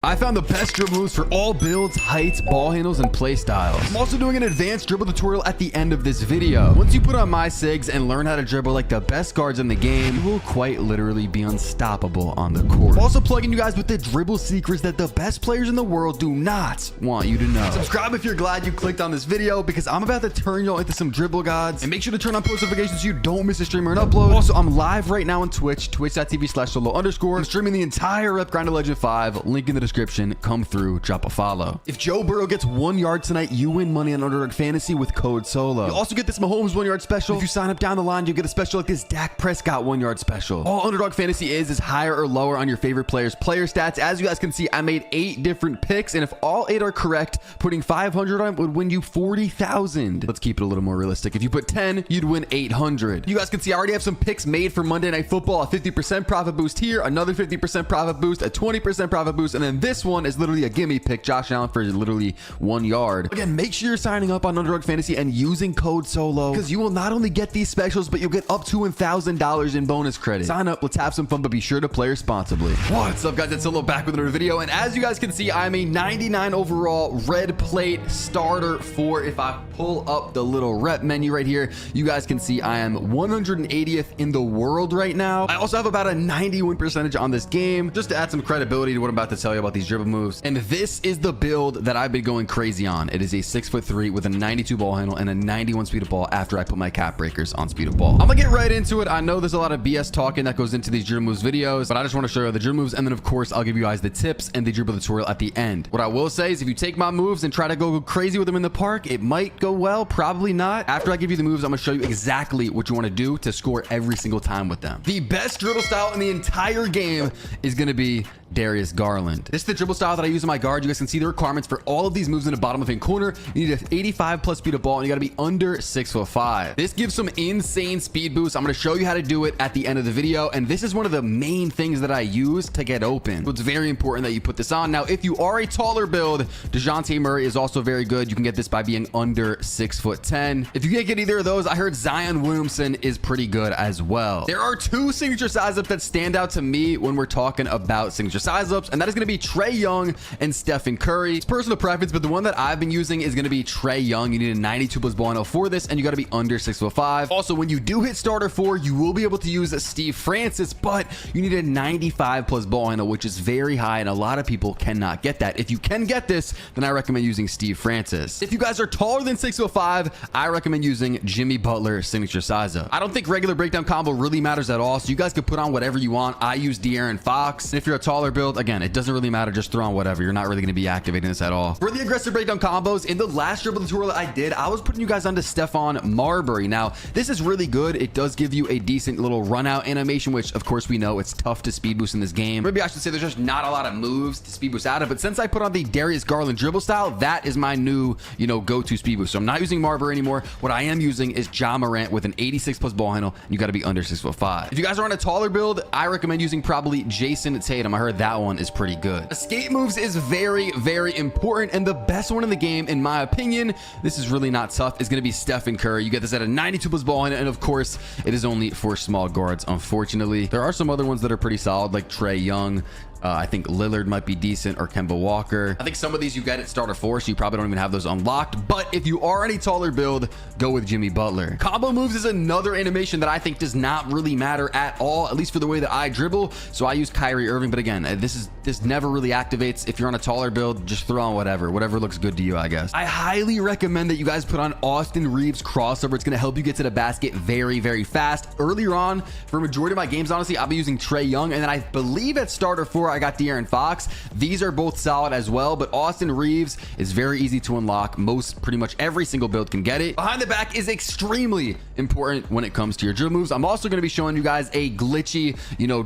I found the best dribble moves for all builds, heights, ball handles, and play styles. I'm also doing an advanced dribble tutorial at the end of this video. Once you put on my Sigs and learn how to dribble like the best guards in the game, you will quite literally be unstoppable on the court. I'm also plugging you guys with the dribble secrets that the best players in the world do not want you to know. Subscribe if you're glad you clicked on this video, because I'm about to turn y'all into some dribble gods. And make sure to turn on post notifications so you don't miss a stream or an upload. Also, I'm live right now on Twitch, twitch.tv/solo_. I'm streaming the entire Rep Grind Legend 5, link in the description. Come through, drop a follow. If Joe Burrow gets 1 yard tonight, you win money on Underdog Fantasy with code SOLO. You also get this Mahomes 1 yard special. If you sign up down the line, you get a special like this Dak Prescott 1 yard special. All Underdog Fantasy is higher or lower on your favorite players' player stats. As you guys can see, I made 8 different picks, and if all 8 are correct, putting 500 on it would win you 40,000. Let's keep it a little more realistic. If you put 10, you'd win 800. You guys can see I already have some picks made for Monday Night Football. A 50% profit boost here, another 50% profit boost, a 20% profit boost, and then this one is literally a gimme pick. Josh Allen for literally 1 yard. Again, make sure you're signing up on Underdog Fantasy and using code SOLO, because you will not only get these specials, but you'll get up to $1,000 in bonus credit. Sign up, let's have some fun, but be sure to play responsibly. What's up, guys? It's Solo back with another video, and as you guys can see, I'm a 99 overall red plate starter for, if I pull up the little rep menu right here, you guys can see I am 180th in the world right now. I also have about a 91 percentage on this game, just to add some credibility to what I'm about to tell you about these dribble moves. And this is the build that I've been going crazy on. It is a 6'3" with a 92 ball handle and a 91 speed of ball after I put my cap breakers on speed of ball. I'm gonna get right into it. I know there's a lot of BS talking that goes into these dribble moves videos, but I just want to show you the dribble moves, and then of course I'll give you guys the tips and the dribble tutorial at the end. What I will say is, if you take my moves and try to go crazy with them in the park, it might go well, probably not. After I give you the moves, I'm gonna show you exactly what you want to do to score every single time with them. The best dribble style in the entire game is gonna be Darius Garland. This is the dribble style that I use in my guard. You guys can see the requirements for all of these moves in the bottom left-hand corner. You need an 85 plus speed of ball, and you got to be under 6'5". This gives some insane speed boosts. I'm going to show you how to do it at the end of the video, and this is one of the main things that I use to get open. So it's very important that you put this on. Now, if you are a taller build, DeJounte Murray is also very good. You can get this by being under 6'10". If you can't get either of those, I heard Zion Williamson is pretty good as well. There are 2 signature size ups that stand out to me when we're talking about signature size ups, and that is going to be Trae Young and Stephen Curry. It's personal preference, but the one that I've been using is going to be Trae Young. You need a 92 plus ball handle for this, and you got to be under 6'5". Also, when you do hit starter 4, you will be able to use Steve Francis, but you need a 95 plus ball handle, which is very high, and a lot of people cannot get that. If you can get this, then I recommend using Steve Francis. If you guys are taller than 6'5", I recommend using Jimmy Butler signature size up. I don't think regular breakdown combo really matters at all, so you guys can put on whatever you want. I use De'Aaron Fox. If you're a taller build, again, it doesn't really matter. Just throw on whatever. You're not really going to be activating this at all. For the aggressive breakdown combos, in the last dribble tutorial that I did, I was putting you guys onto Stephon Marbury. Now, this is really good. It does give you a decent little run out animation, which of course we know it's tough to speed boost in this game. Maybe I should say there's just not a lot of moves to speed boost out of, but since I put on the Darius Garland dribble style, that is my new, go-to speed boost. So I'm not using Marbury anymore. What I am using is Ja Morant with an 86 plus ball handle, and you got to be under 6'5". If you guys are on a taller build, I recommend using probably Jason Tatum. I heard that one is pretty good. Escape moves is very, very important, and the best one in the game, in my opinion, this is really not tough, is going to be Stephen Curry. You get this at a 92 plus ball handle, and of course, it is only for small guards, unfortunately. There are some other ones that are pretty solid, like Trae Young. I think Lillard might be decent, or Kemba Walker. I think some of these you get at starter 4, so you probably don't even have those unlocked. But if you are any taller build, go with Jimmy Butler. Combo moves is another animation that I think does not really matter at all, at least for the way that I dribble. So I use Kyrie Irving, but again, this never really activates. If you're on a taller build, just throw on whatever looks good to you, I guess. I highly recommend that you guys put on Austin Reeves crossover. It's going to help you get to the basket very, very fast. Earlier on, for a majority of my games, honestly, I'll be using Trae Young, and then I believe at starter 4, I got De'Aaron Fox. These are both solid as well, but Austin Reeves is very easy to unlock. Pretty much every single build can get it. Behind the back is extremely important when it comes to your dribble moves. I'm also going to be showing you guys a glitchy,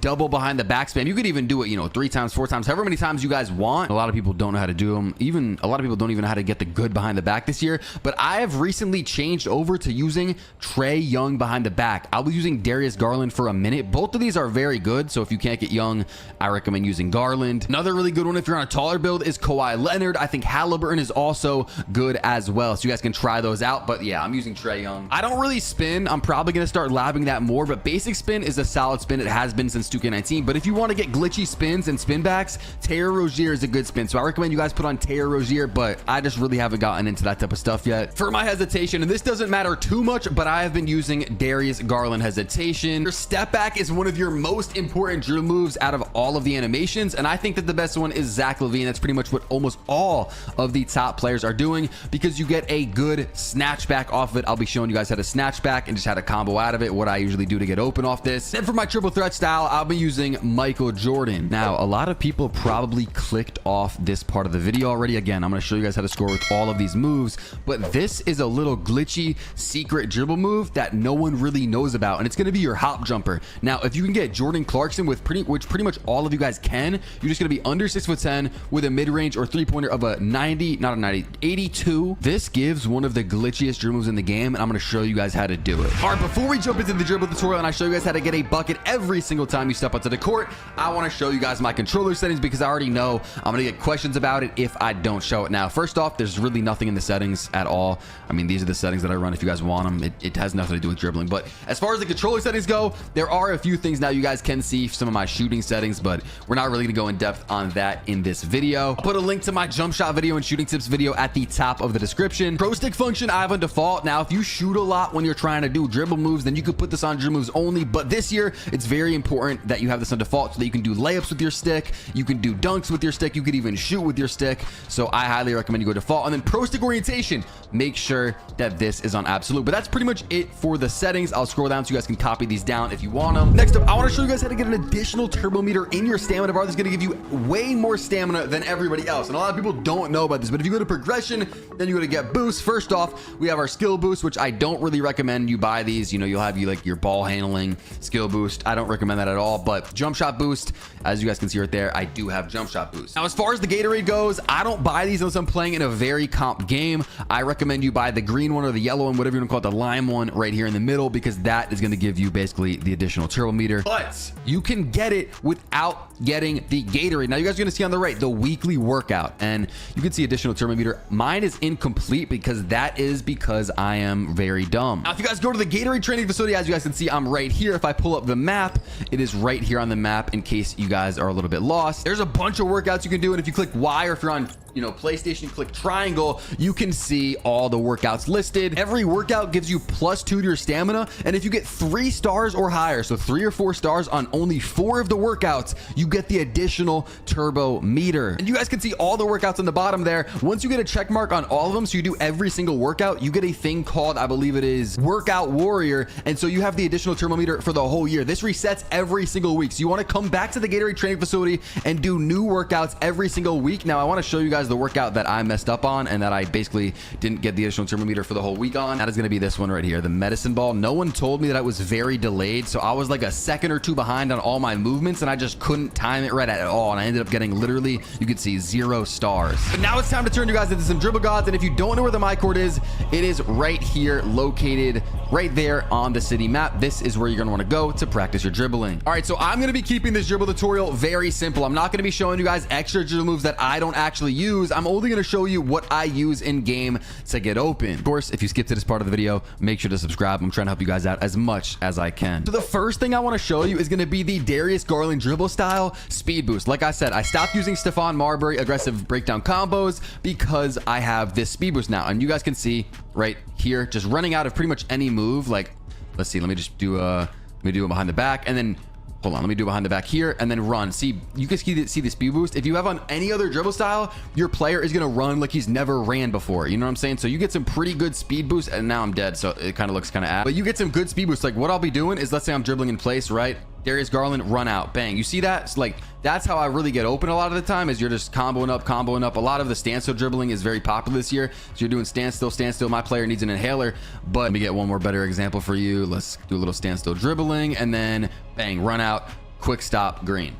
double behind the back spam. You could even do it, 3 times, 4 times, however many times you guys want. A lot of people don't know how to do them. Even a lot of people don't even know how to get the good behind the back this year, but I have recently changed over to using Trae Young behind the back. I was using Darius Garland for a minute. Both of these are very good, so if you can't get Young, I recommend recommend using Garland. Another really good one if you're on a taller build is Kawhi Leonard. I think Halliburton is also good as well, so you guys can try those out. But yeah, I'm using Trae Young. I don't really spin. I'm probably going to start labbing that more, but basic spin is a solid spin. It has been since 2K19. But if you want to get glitchy spins and spin backs, Terry Rozier is a good spin. So I recommend you guys put on Terry Rozier, but I just really haven't gotten into that type of stuff yet. For my hesitation, and this doesn't matter too much, but I have been using Darius Garland hesitation. Your step back is one of your most important drill moves out of all of the animations, and I think that the best one is Zach LaVine. That's pretty much what almost all of the top players are doing, because you get a good snatch back off of it. I'll be showing you guys how to snatch back and just how to combo out of it, what I usually do to get open off this. Then for my triple threat style, I'll be using Michael Jordan. Now, a lot of people probably clicked off this part of the video already. Again, I'm going to show you guys how to score with all of these moves, but this is a little glitchy secret dribble move that no one really knows about, and it's going to be your hop jumper. Now, if you can get Jordan Clarkson with which pretty much all of you guys can, you're just going to be under 6'10" with a mid-range or three-pointer of a 82. This gives one of the glitchiest dribble moves in the game, and I'm going to show you guys how to do it. All right, before we jump into the dribble tutorial and I show you guys how to get a bucket every single time you step onto the court, I want to show you guys my controller settings, because I already know I'm going to get questions about it if I don't show it. Now, first off, there's really nothing in the settings at all. I mean, these are the settings that I run if you guys want them. It has nothing to do with dribbling. But as far as the controller settings go, there are a few things now. You guys can see some of my shooting settings, but we're not really going to go in depth on that in this video. I'll put a link to my jump shot video and shooting tips video at the top of the description. Pro stick function I have on default. Now, if you shoot a lot when you're trying to do dribble moves, then you could put this on dribble moves only. But this year, it's very important that you have this on default so that you can do layups with your stick, you can do dunks with your stick, you could even shoot with your stick. So I highly recommend you go default. And then pro stick orientation, make sure that this is on absolute. But that's pretty much it for the settings. I'll scroll down so you guys can copy these down if you want them. Next up, I want to show you guys how to get an additional turbo meter in your stamina bar. This is going to give you way more stamina than everybody else, and a lot of people don't know about this. But if you go to progression, then you go to get boost. First off, we have our skill boost, which I don't really recommend you buy these. You know, you'll have like your ball handling skill boost. I don't recommend that at all. But jump shot boost, as you guys can see right there, I do have jump shot boost. Now, as far as the Gatorade goes, I don't buy these unless I'm playing in a very comp game. I recommend you buy the green one or the yellow one, whatever you want to call it, the lime one right here in the middle, because that is going to give you basically the additional turbo meter. But you can get it without getting the Gatorade. Now, you guys are going to see on the right the weekly workout, and you can see additional turbo meter. Mine is incomplete because I am very dumb. Now, if you guys go to the Gatorade training facility, as you guys can see, I'm right here. If I pull up the map, it is right here on the map in case you guys are a little bit lost. There's a bunch of workouts you can do, and if you click Y, or if you're on PlayStation, click triangle, you can see all the workouts listed. Every workout gives you +2 to your stamina, and if you get 3 stars or higher, so 3 or 4 stars on only 4 of the workouts, you get the additional turbo meter. And you guys can see all the workouts on the bottom there. Once you get a check mark on all of them, so you do every single workout, you get a thing called, I believe it is Workout Warrior, and so you have the additional turbo meter for the whole year. This resets every single week, so you want to come back to the Gatorade training facility and do new workouts every single week. Now, I want to show you guys the workout that I messed up on and that I basically didn't get the additional turbo meter for the whole week on. That is going to be this one right here, the medicine ball. No one told me that I was very delayed, so I was like a second or 2 behind on all my movements, and I just couldn't time it right at all, and I ended up getting literally, you could see, 0 stars. But now it's time to turn you guys into some dribble gods, and if you don't know where the my court is, it is right here, located right there on the city map. This is where you're going to want to go to practice your dribbling. All right, so I'm going to be keeping this dribble tutorial very simple. I'm not going to be showing you guys extra dribble moves that I don't actually use. I'm only going to show you what I use in game to get open. Of course, if you skip to this part of the video, make sure to subscribe. I'm trying to help you guys out as much as I can. So the first thing I want to show you is going to be the Darius Garland dribble style speed boost. Like I said, I stopped using Stephon Marbury aggressive breakdown combos because I have this speed boost now, and you guys can see right here, just running out of pretty much any move. Like, let's see, let me just do let me do it behind the back, and then hold on, let me do behind the back here and then run. See, you can see the speed boost. If you have on any other dribble style, your player is going to run like he's never ran before. You know what I'm saying? So you get some pretty good speed boost, and now I'm dead, so it kind of looks kind of ass. But you get some good speed boost. Like, what I'll be doing is, let's say I'm dribbling in place, right? Darius Garland, run out, bang. You see that? It's like, that's how I really get open a lot of the time, is you're just comboing up. A lot of the standstill dribbling is very popular this year. So you're doing standstill. My player needs an inhaler, but let me get one more better example for you. Let's do a little standstill dribbling, and then bang, run out, quick stop, green.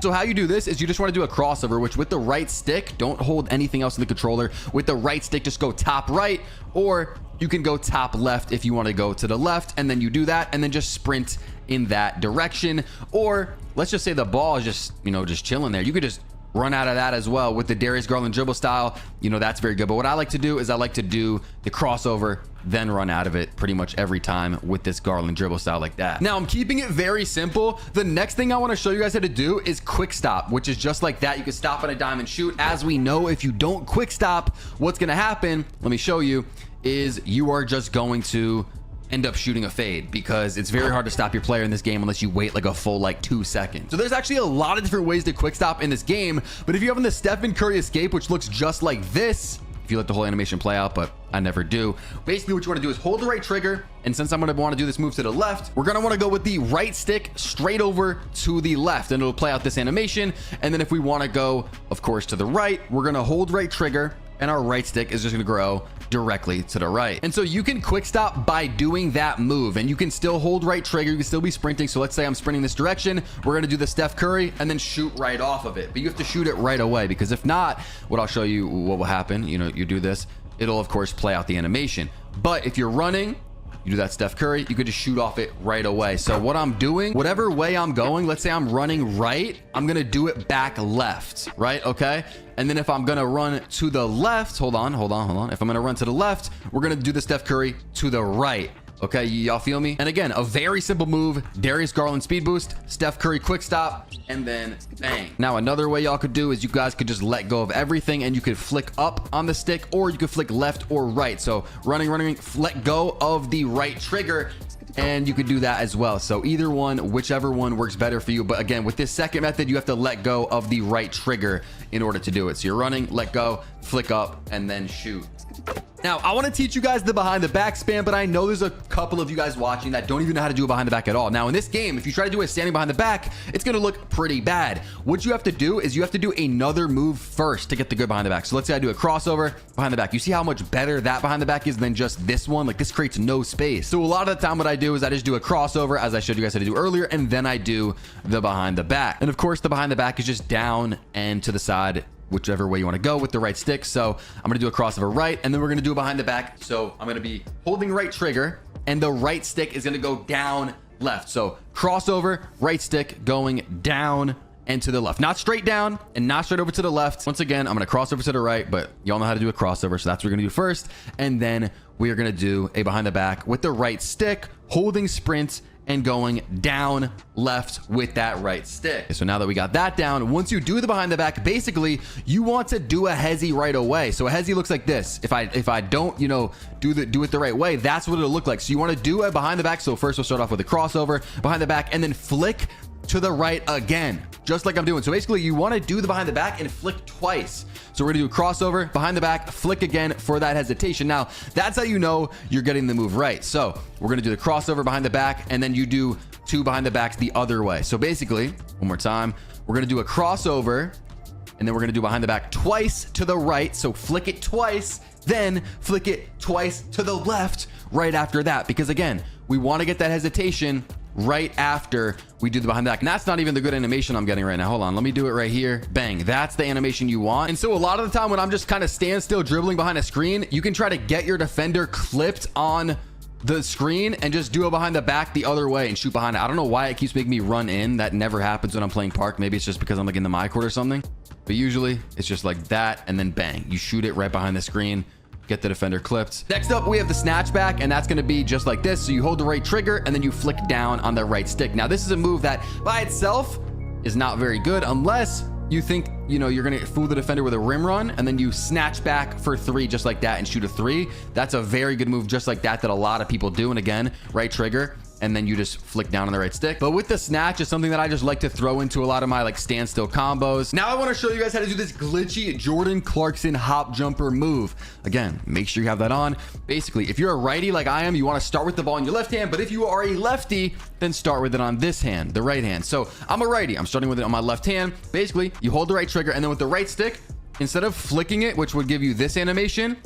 So how you do this is you just want to do a crossover, which with the right stick, don't hold anything else in the controller. With the right stick, just go top right, or you can go top left if you want to go to the left, and then you do that and then just sprint in that direction. Or let's just say the ball is just, just chilling there. You could just run out of that as well with the Darius Garland dribble style. That's very good. But what I like to do is I like to do the crossover, then run out of it pretty much every time with this Garland dribble style like that. Now I'm keeping it very simple. The next thing I want to show you guys how to do is quick stop, which is just like that. You can stop on a dime and shoot. As we know, if you don't quick stop, what's going to happen, let me show you, is you are just going to end up shooting a fade, because it's very hard to stop your player in this game unless you wait like a full 2 seconds. So there's actually a lot of different ways to quick stop in this game, but if you have the Stephen Curry escape, which looks just like this, if you let the whole animation play out, but I never do. Basically what you want to do is hold the right trigger, and since I'm going to want to do this move to the left, we're going to want to go with the right stick straight over to the left, and it'll play out this animation. And then if we want to go, of course, to the right, we're going to hold right trigger, and our right stick is just going to grow directly to the right. And so you can quick stop by doing that move, and you can still hold right trigger. You can still be sprinting. So let's say I'm sprinting this direction. We're going to do the Steph Curry and then shoot right off of it. But you have to shoot it right away, because if not, what I'll show you what will happen. You do this, it'll of course play out the animation. But if you're running, you do that Steph Curry, you could just shoot off it right away. So what I'm doing, whatever way I'm going, let's say I'm running right, I'm going to do it back left, right? Okay. And then if I'm going to run to the left, hold on. If I'm going to run to the left, we're going to do the Steph Curry to the right. Okay, y'all feel me? And again, a very simple move, Darius Garland speed boost, Steph Curry quick stop, and then bang. Now, another way y'all could do is you guys could just let go of everything, and you could flick up on the stick, or you could flick left or right. So running, let go of the right trigger, and you could do that as well. So either one, whichever one works better for you. But again, with this second method, you have to let go of the right trigger in order to do it. So you're running, let go, flick up, and then shoot. Now, I want to teach you guys the behind the back spam, but I know there's a couple of you guys watching that don't even know how to do a behind the back at all. Now, in this game, if you try to do it standing behind the back, it's going to look pretty bad. What you have to do is you have to do another move first to get the good behind the back. So let's say I do a crossover behind the back. You see how much better that behind the back is than just this one? Like, this creates no space. So a lot of the time what I do is I just do a crossover, as I showed you guys how to do earlier, and then I do the behind the back. And of course, the behind the back is just down and to the side, whichever way you want to go with the right stick. So I'm going to do a crossover right, and then we're going to do a behind the back. So I'm going to be holding right trigger, and the right stick is going to go down left. So crossover, right stick going down and to the left, not straight down and not straight over to the left. Once again, I'm going to cross over to the right, but y'all know how to do a crossover. So that's what we're going to do first. And then we are going to do a behind the back with the right stick, holding sprint and going down left with that right stick. So now that we got that down, once you do the behind the back, basically you want to do a hezzy right away. So a hezzy looks like this. If I don't, do it the right way, that's what it'll look like. So you want to do a behind the back. So first we'll start off with a crossover behind the back, and then flick to the right again, just like I'm doing. So basically you want to do the behind the back and flick twice. So we're gonna do a crossover behind the back, flick again for that hesitation. Now that's how you know you're getting the move right. So we're gonna do the crossover behind the back, and then you do two behind the backs the other way. So basically, one more time, we're gonna do a crossover, and then we're gonna do behind the back twice to the right. So flick it twice, then flick it twice to the left right after that, because again, we want to get that hesitation right after we do the behind the back. And that's not even the good animation I'm getting right now. Hold on, let me do it right here. Bang, that's the animation you want. And so a lot of the time when I'm just kind of stand still dribbling behind a screen, you can try to get your defender clipped on the screen and just do a behind the back the other way and shoot behind it. I don't know why it keeps making me run in. That never happens when I'm playing park. Maybe it's just because I'm like in the my court or something, but usually it's just like that, and then bang, you shoot it right behind the screen, get the defender clipped. Next up, we have the snatch back, and that's going to be just like this. So you hold the right trigger, and then you flick down on the right stick. Now this is a move that by itself is not very good unless you think you're going to fool the defender with a rim run, and then you snatch back for three just like that and shoot a three. That's a very good move just like that a lot of people do. And again, right trigger, and then you just flick down on the right stick. But with the snatch, is something that I just like to throw into a lot of my standstill combos. Now I want to show you guys how to do this glitchy Jordan Clarkson hop jumper move. Again, make sure you have that on. Basically, if you're a righty like I am, you want to start with the ball in your left hand, but if you are a lefty, then start with it on this hand, the right hand. So I'm a righty, I'm starting with it on my left hand. Basically, you hold the right trigger, and then with the right stick, instead of flicking it, which would give you this animation,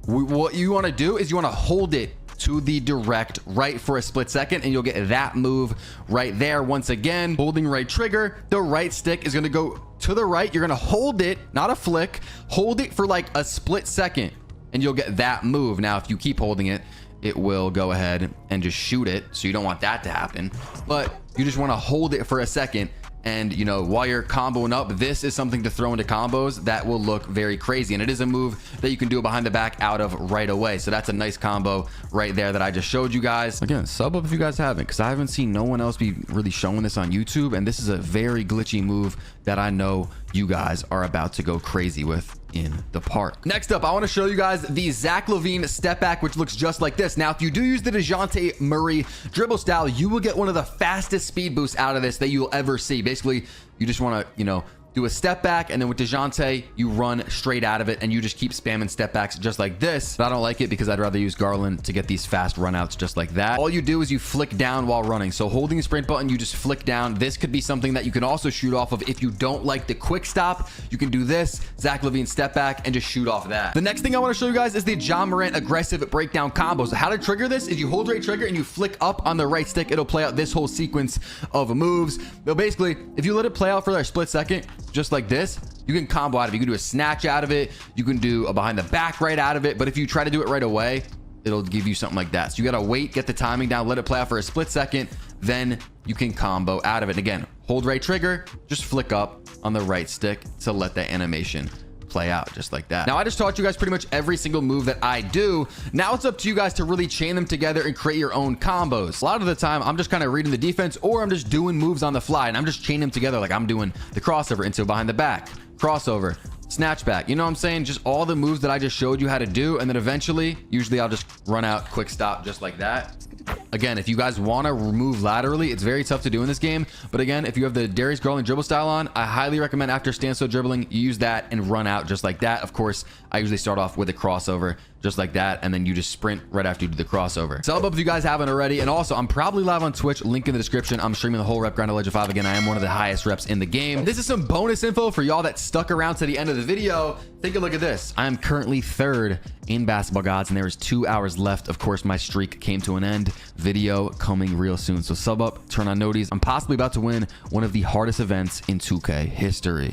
what you want to do is you want to hold it to the direct right for a split second, and you'll get that move right there. Once again, holding right trigger, the right stick is going to go to the right. You're going to hold it, not a flick, hold it for like a split second, and you'll get that move. Now, if you keep holding it, it will go ahead and just shoot it. So you don't want that to happen, but you just want to hold it for a second. And, you know, while you're comboing up, this is something to throw into combos that will look very crazy. And it is a move that you can do behind the back out of right away. So that's a nice combo right there that I just showed you guys. Again, sub up if you guys haven't, because I haven't seen no one else be really showing this on YouTube. And this is a very glitchy move that I know you guys are about to go crazy with in the park. Next up, I want to show you guys the Zach LaVine step back, which looks just like this. Now, if you do use the DeJounte Murray dribble style, you will get one of the fastest speed boosts out of this that you'll ever see. Basically, you just want to, you know, do a step back, and then with DeJounte, you run straight out of it, and you just keep spamming step backs just like this. But I don't like it because I'd rather use Garland to get these fast runouts just like that. All you do is you flick down while running. So holding the sprint button, you just flick down. This could be something that you can also shoot off of. If you don't like the quick stop, you can do this, Zach LaVine step back, and just shoot off that. The next thing I want to show you guys is the John Morant aggressive breakdown combo. So how to trigger this is you hold right trigger and you flick up on the right stick. It'll play out this whole sequence of moves. But basically, if you let it play out for a split second, just like this, you can combo out of it. You can do a snatch out of it. You can do a behind the back right out of it. But if you try to do it right away, it'll give you something like that. So you got to wait, get the timing down, let it play out for a split second. Then you can combo out of it. Again, hold right trigger, just flick up on the right stick to let that animation play out just like that. Now, I just taught you guys pretty much every single move that I do. Now it's up to you guys to really chain them together and create your own combos. A lot of the time, I'm just kind of reading the defense, or I'm just doing moves on the fly, and I'm just chaining them together. Like I'm doing the crossover into behind the back, crossover, snatch back. You know what I'm saying? Just all the moves that I just showed you how to do. And then eventually, usually I'll just run out, quick stop, just like that. Again, if you guys want to move laterally, it's very tough to do in this game. But again, if you have the Darius Garland dribble style on, I highly recommend after standstill dribbling, you use that and run out just like that. Of course, I usually start off with a crossover just like that, and then you just sprint right after you do the crossover. Sub up if you guys haven't already. And also, I'm probably live on Twitch, link in the description. I'm streaming the whole rep grind of Legend 5 again. I am one of the highest reps in the game. This is some bonus info for y'all that stuck around to the end of the video. Take a look at this. I am currently 3rd in basketball gods, and there is 2 hours left. Of course, my streak came to an end. Video coming real soon. So sub up, turn on noties. I'm possibly about to win one of the hardest events in 2K history.